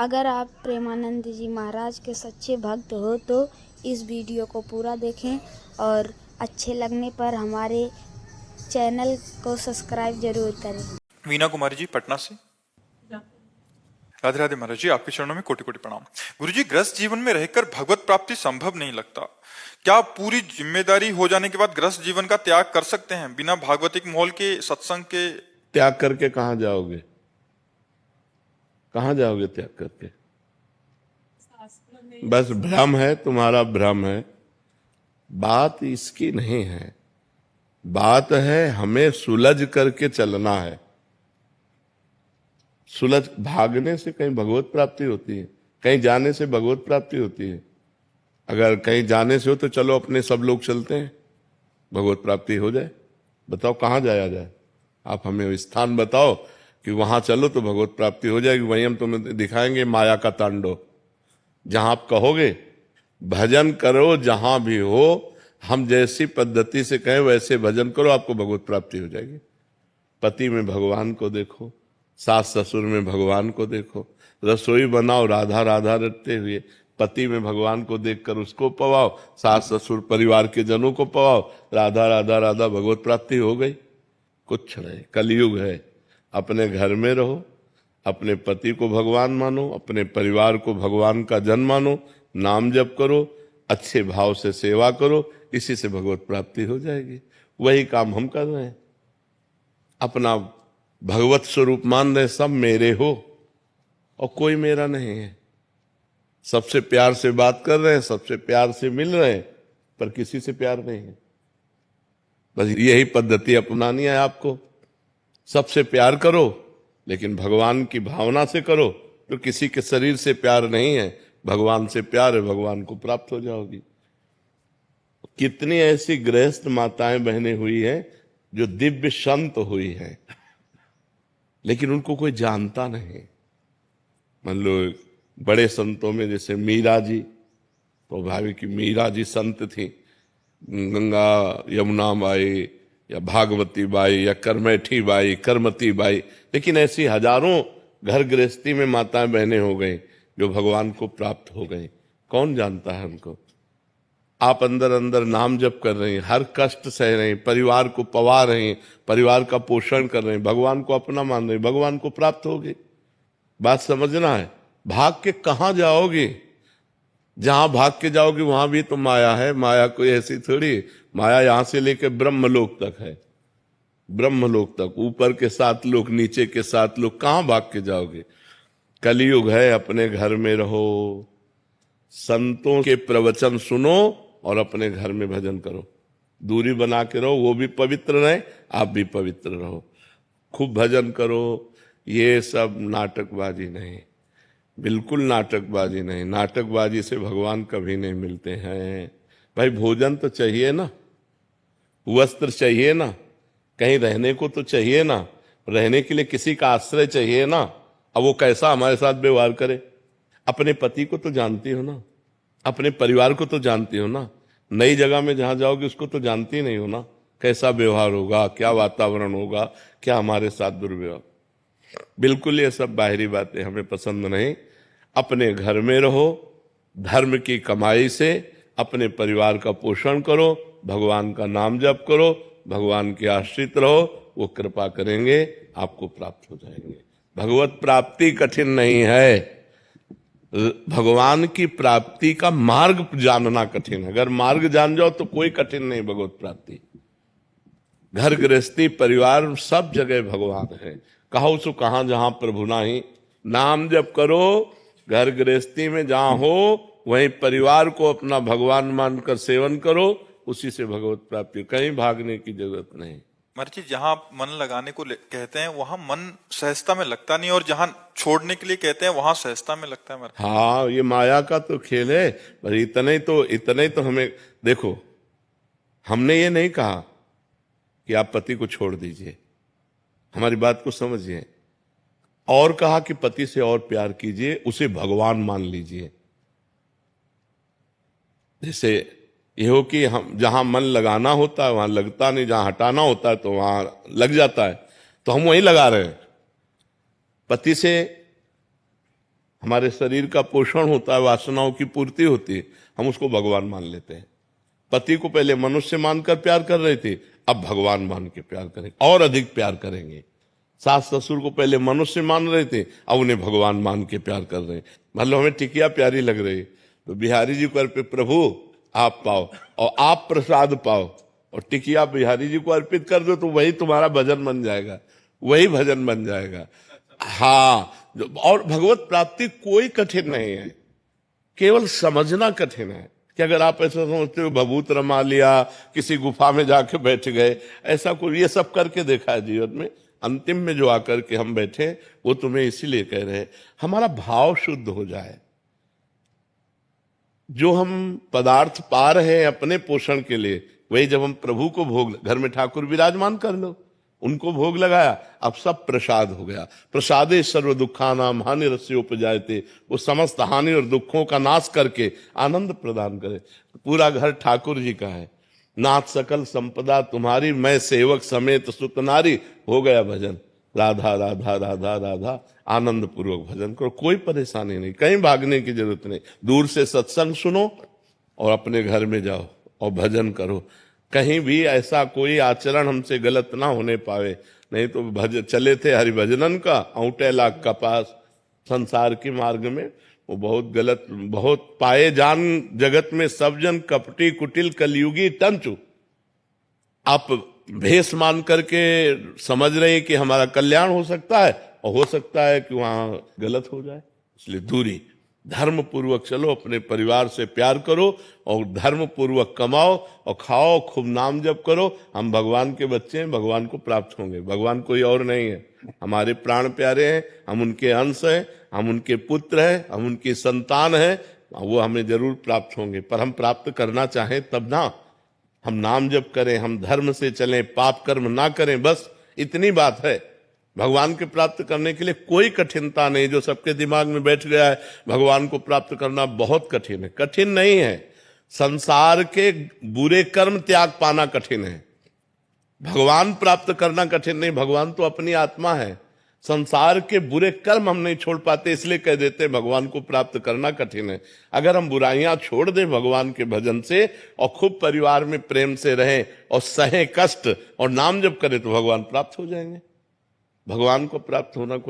अगर आप प्रेमानंद जी महाराज के सच्चे भक्त हो तो इस वीडियो को पूरा देखें और अच्छे लगने पर हमारे चैनल को सब्सक्राइब जरूर करें। वीना कुमारी जी पटना से। राधे राधे महाराज जी, आपके चरणों में कोटि कोटि प्रणाम। गुरु जी, गृहस्थ जीवन में रहकर भगवत प्राप्ति संभव नहीं लगता। क्या पूरी जिम्मेदारी हो जाने के बाद गृहस्थ जीवन का त्याग कर सकते हैं बिना भागवतिक मोल के, सत्संग के? त्याग करके कहां जाओगे? कहां जाओगे त्याग करके? बस भ्रम है, तुम्हारा भ्रम है। बात इसकी नहीं है, बात है हमें सुलझ करके चलना है। सुलझ भागने से कहीं भगवत प्राप्ति होती है? कहीं जाने से भगवत प्राप्ति होती है? अगर कहीं जाने से हो तो चलो अपने सब लोग चलते हैं, भगवत प्राप्ति हो जाए। बताओ कहां जाया जाए? आप हमें स्थान बताओ कि वहां चलो तो भगवत प्राप्ति हो जाएगी। वहीं हम तुम्हें दिखाएंगे माया का तांडव। जहां आप कहोगे भजन करो, जहां भी हो, हम जैसी पद्धति से कहें वैसे भजन करो, आपको भगवत प्राप्ति हो जाएगी। पति में भगवान को देखो, सास ससुर में भगवान को देखो, रसोई बनाओ राधा राधा रटते हुए, पति में भगवान को देखकर उसको पवाओ, सास ससुर परिवार के जनों को पवाओ, राधा राधा राधा, भगवत प्राप्ति हो गई। कुछ नहीं, कलयुग है। अपने घर में रहो, अपने पति को भगवान मानो, अपने परिवार को भगवान का जन मानो, नाम जप करो, अच्छे भाव से सेवा करो, इसी से भगवत प्राप्ति हो जाएगी। वही काम हम कर रहे हैं। अपना भगवत स्वरूप मान रहे, सब मेरे हो और कोई मेरा नहीं है। सबसे प्यार से बात कर रहे हैं, सबसे प्यार से मिल रहे हैं, पर किसी से प्यार नहीं है। बस यही पद्धति अपनानी है आपको। सबसे प्यार करो लेकिन भगवान की भावना से करो, तो किसी के शरीर से प्यार नहीं है, भगवान से प्यार है, भगवान को प्राप्त हो जाओगी। कितनी ऐसी गृहस्थ माताएं बहनें हुई हैं जो दिव्य संत हुई हैं, लेकिन उनको कोई जानता नहीं। मान लो बड़े संतों में जैसे मीरा जी, तो भावी की मीरा जी संत थी, गंगा यमुना बाई या भागवती बाई या करमैठी बाई, करमती बाई, लेकिन ऐसी हजारों घर गृहस्थी में माताएं बहनें हो गई जो भगवान को प्राप्त हो गई। कौन जानता है उनको? आप अंदर अंदर नाम जप कर रहे हैं, हर कष्ट सह रहे हैं, परिवार को पवा रहे हैं, परिवार का पोषण कर रहे हैं, भगवान को अपना मान रहे हैं, भगवान को प्राप्त होगी। बात समझना है। भाग के कहां जाओगे? जहां भाग के जाओगे वहां भी तो माया है। माया कोई ऐसी थोड़ी, माया यहां से लेकर ब्रह्मलोक तक है, ब्रह्मलोक तक, ऊपर के 7 लोक, नीचे के 7 लोक, कहां भाग के जाओगे? कलयुग है, अपने घर में रहो, संतों के प्रवचन सुनो और अपने घर में भजन करो। दूरी बना के रहो, वो भी पवित्र रहे, आप भी पवित्र रहो। खूब भजन करो। ये सब नाटकबाजी नहीं, बिल्कुल नाटकबाजी नहीं। नाटकबाजी से भगवान कभी नहीं मिलते हैं। भाई भोजन तो चाहिए ना, वस्त्र चाहिए ना, कहीं रहने को तो चाहिए ना, रहने के लिए किसी का आश्रय चाहिए ना। अब वो कैसा हमारे साथ व्यवहार करे? अपने पति को तो जानती हो ना, अपने परिवार को तो जानती हो ना, नई जगह में जहां जाओगे उसको तो जानती नहीं हो ना, कैसा व्यवहार होगा, क्या वातावरण होगा, क्या हमारे साथ दुर्व्यवहार। बिल्कुल ये सब बाहरी बातें हमें पसंद नहीं। अपने घर में रहो, धर्म की कमाई से अपने परिवार का पोषण करो, भगवान का नाम जप करो, भगवान के आश्रित रहो, वो कृपा करेंगे, आपको प्राप्त हो जाएंगे। भगवत प्राप्ति कठिन नहीं है, भगवान की प्राप्ति का मार्ग जानना कठिन है। अगर मार्ग जान जाओ तो कोई कठिन नहीं भगवत प्राप्ति। घर गृहस्थी परिवार सब जगह भगवान है। कहो सो कहां जहां प्रभु नाही, नाम जप करो, घर गृहस्थी में जहां हो वहीं परिवार को अपना भगवान मानकर सेवन करो, उसी से भगवत प्राप्ति। कहीं भागने की जरूरत नहीं। महाराज जी, जहां मन लगाने को कहते हैं वहां मन सहजता में लगता नहीं, और जहां छोड़ने के लिए कहते हैं वहां सहजता में लगता है। हाँ, ये माया का तो खेल है। पर इतने तो हमें देखो, हमने ये नहीं कहा कि आप पति को छोड़ दीजिए, हमारी बात को समझिए, और कहा कि पति से और प्यार कीजिए, उसे भगवान मान लीजिए। जैसे ये हो कि हम जहां मन लगाना होता है वहां लगता नहीं, जहां हटाना होता है तो वहां लग जाता है, तो हम वहीं लगा रहे हैं। पति से हमारे शरीर का पोषण होता है, वासनाओं की पूर्ति होती है, हम उसको भगवान मान लेते हैं। पति को पहले मनुष्य मानकर प्यार कर रहे थे, अब भगवान मान के प्यार करेंगे, और अधिक प्यार करेंगे। सास ससुर को पहले मनुष्य मान रहे थे, अब उन्हें भगवान मान के प्यार कर रहे हैं। मतलब हमें टिकिया प्यारी लग रही, तो बिहारी जी को अर्पित, प्रभु आप पाओ और आप प्रसाद पाओ, और टिकिया बिहारी जी को अर्पित कर दो, तो वही तुम्हारा भजन बन जाएगा, वही भजन बन जाएगा। हाँ, और भगवत प्राप्ति कोई कठिन नहीं है, केवल समझना कठिन है। कि अगर आप ऐसा समझते हो भभूत रमा लिया, किसी गुफा में जाके बैठ गए, ऐसा कोई, ये सब करके देखा है जीवन में, अंतिम में जो आकर के हम बैठे, वो तुम्हें इसीलिए कह रहे हैं हमारा भाव शुद्ध हो जाए। जो हम पदार्थ पा रहे हैं अपने पोषण के लिए, वही जब हम प्रभु को भोग, घर में ठाकुर विराजमान कर लो, उनको भोग लगाया, अब सब प्रसाद हो गया। प्रसादे सर्व दुखानाम हानि रस्य उपजायते, वो समस्त हानि और दुखों का नाश करके आनंद प्रदान करे। पूरा घर ठाकुर जी का है, नाथ सकल संपदा तुम्हारी, मैं सेवक समेत सुत नारी, हो गया भजन, राधा राधा राधा राधा, आनंद पूर्वक भजन करो, कोई परेशानी नहीं, कहीं भागने की जरूरत नहीं। दूर से सत्संग सुनो और अपने घर में जाओ और भजन करो, कहीं भी ऐसा कोई आचरण हमसे गलत ना होने पावे। नहीं तो चले थे हरिभजनन का, औंटे लाख का पास, संसार के मार्ग में वो बहुत गलत, बहुत पाए जान जगत में सब जन, कपटी कुटिल कलयुगी तंचु। आप भेष मान करके समझ रहे हैं कि हमारा कल्याण हो सकता है, और हो सकता है कि वहां गलत हो जाए, इसलिए दूरी। धर्म पूर्वक चलो, अपने परिवार से प्यार करो और धर्म पूर्वक कमाओ और खाओ, खूब नाम जप करो। हम भगवान के बच्चे हैं, भगवान को प्राप्त होंगे, भगवान कोई और नहीं है, हमारे प्राण प्यारे हैं, हम उनके अंश हैं, हम उनके पुत्र हैं, हम उनकी संतान हैं, वो हमें जरूर प्राप्त होंगे। पर हम प्राप्त करना चाहें तब ना, हम नाम जप करें, हम धर्म से चलें, पाप कर्म ना करें, बस इतनी बात है। भगवान के प्राप्त करने के लिए कोई कठिनता नहीं। जो सबके दिमाग में बैठ गया है भगवान को प्राप्त करना बहुत कठिन है, कठिन नहीं है। संसार के बुरे कर्म त्याग पाना कठिन है, भगवान प्राप्त करना कठिन नहीं। भगवान तो अपनी आत्मा है, संसार के बुरे कर्म हम नहीं छोड़ पाते, इसलिए कह देते भगवान को प्राप्त करना कठिन है। अगर हम बुराइयां छोड़ दें भगवान के भजन से और खूब परिवार में प्रेम से रहें और सहें कष्ट और नाम जप करें, तो भगवान प्राप्त हो जाएंगे। भगवान को प्राप्त होना कोई